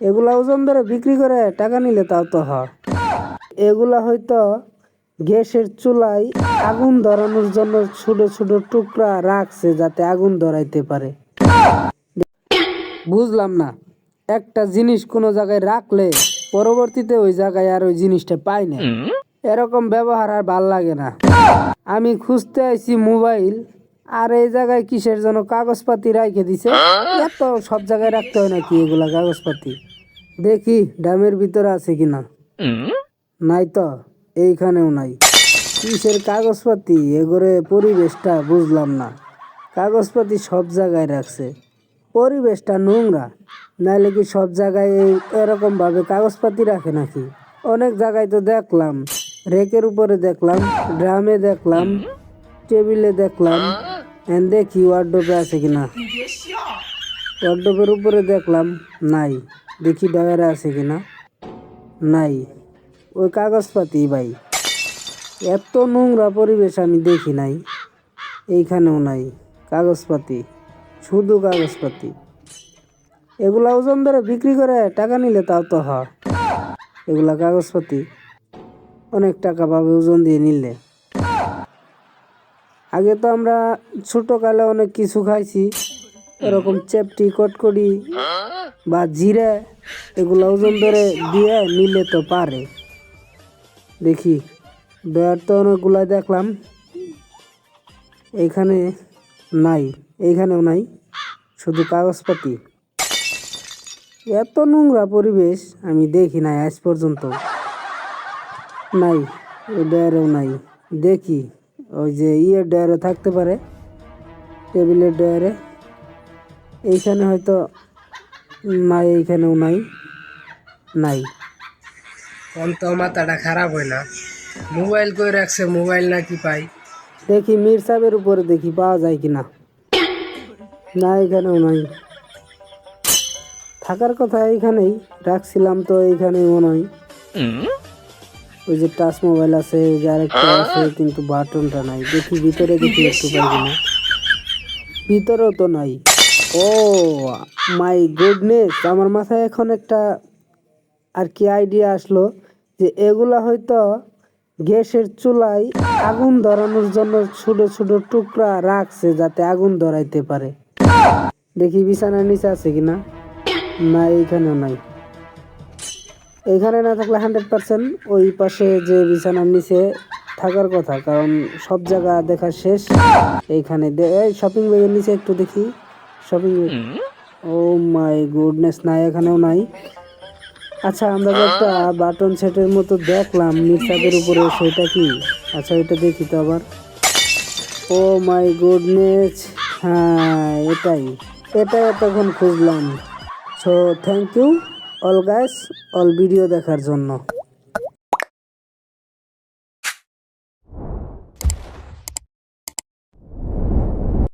এগুলা ওজন ধরে বিক্রি করে টাকা নিলে তাও তো হয়। এগুলা হয়তো গ্যাসের চুলায় আগুন ধরানোর জন্য ছোট ছোট টুকরা রাখছে যাতে আগুন ধরাইতে পারে। বুঝলাম না, একটা জিনিস কোনো জায়গায় রাখলে পরবর্তীতে ওই জায়গায় আর ওই জিনিসটা পাই না, এরকম ব্যবহার আর ভাল লাগে না। আমি খুঁজতে আইছি মোবাইল, আর এই জায়গায় কিসের জন্য কাগজপাতি রাখে দিছে। এত সব জায়গায় রাখতে হয় নাকি এগুলা কাগজপাতি? দেখি ড্রামের ভিতরে আছে কিনা। নাই তো, এইখানেও নাই। কিসের কাগজপাতি এগোরে? পরিবেশটা বুঝলাম না, কাগজপাতি সব জায়গায় রাখছে, পরিবেশটা নোংরা। নাইলে কি সব জায়গায় এরকম ভাবে কাগজপাতি রাখে নাকি? অনেক জায়গায় তো দেখলাম, রেকের উপরে দেখলাম, ড্রামে দেখলাম, টেবিলে দেখলাম। দেখি ওয়ার্ডরোবে আছে কিনা। ওয়ার্ডরোবের উপরে দেখলাম, নাই। দেখি ডয়ারে আছে কিনা, নাই। ওই কাগজপাতি ভাই, এত নোংরা পরিবেশ আমি দেখি নাই। এইখানেও নাই কাগজপাতি, শুধু কাগজপাতি। এগুলা ওজন ধরে বিক্রি করে টাকা নিলে তাও তো হয়। এগুলা কাগজপাতি অনেক টাকা পাবে ওজন দিয়ে নিলে। আগে তো আমরা ছোটকালে অনেক কিছু খাইছি, এরকম চেপটি, কটকটি বা জিরা, এগুলা ওজন ধরে দিয়ে নিলে তো পারে। দেখি ডয়ার তো অনেকগুলা দেখলাম, এইখানে নাই, এইখানেও নাই, শুধু কাগজপাতি। এত নোংরা পরিবেশ আমি দেখি নাই আজ পর্যন্ত। নাই, ওই ডয়ারেও নাই। দেখি ওই যে ডয়ারে থাকতে পারে, টেবিলের ডয়ারে। এইখানে হয়তো নাই, এইখানেও নাই, নাই। তো মাথাটা খারাপ হয় না? মোবাইল কই রাখছে, মোবাইল নাকি পাই। দেখি মির সাহেবের উপরে দেখি পাওয়া যায় কিনা। না, এখানেও নাই। থাকার কথা এইখানেই রাখছিলাম তো, এইখানেই মনে হয়। ওই যে টাচ মোবাইল আছে, ওই যে আরেকটা আছে, কিন্তু বাটনটা নাই। দেখি ভিতরে, দেখি একটু পাই কিনা। ভিতরেও তো নাই। ও মাই গুডনেস, আমার মাথায় এখন একটা আর কি আইডিয়া আসলো, যে এগুলা হয়তো গ্যাসের চুলায় আগুন ধরানোর জন্য ছোট ছোট টুকরা রাখছে যাতে আগুন ধরাইতে পারে। দেখি বিছানার নিচে আছে কিনা। না, এইখানেও নাই। এইখানে না থাকলে 100% ওই পাশে যে বিছানার নিচে থাকার কথা, কারণ সব জায়গা দেখা শেষ। এইখানে শপিং ব্যাগের নিচে একটু দেখি। Shopping bag, oh my goodness, নাই, এখানেও নাই। আচ্ছা, আমরা যে একটা বাটন সেটের মতো দেখলাম মির্সাদের উপরে, সেটা কি? আচ্ছা, এটা দেখি তো আবার। ও মাই গুডনেস, হ্যাঁ এটাই, এটাই এতক্ষণ খুঁজলাম। So thank you all guys, all video দেখার জন্য।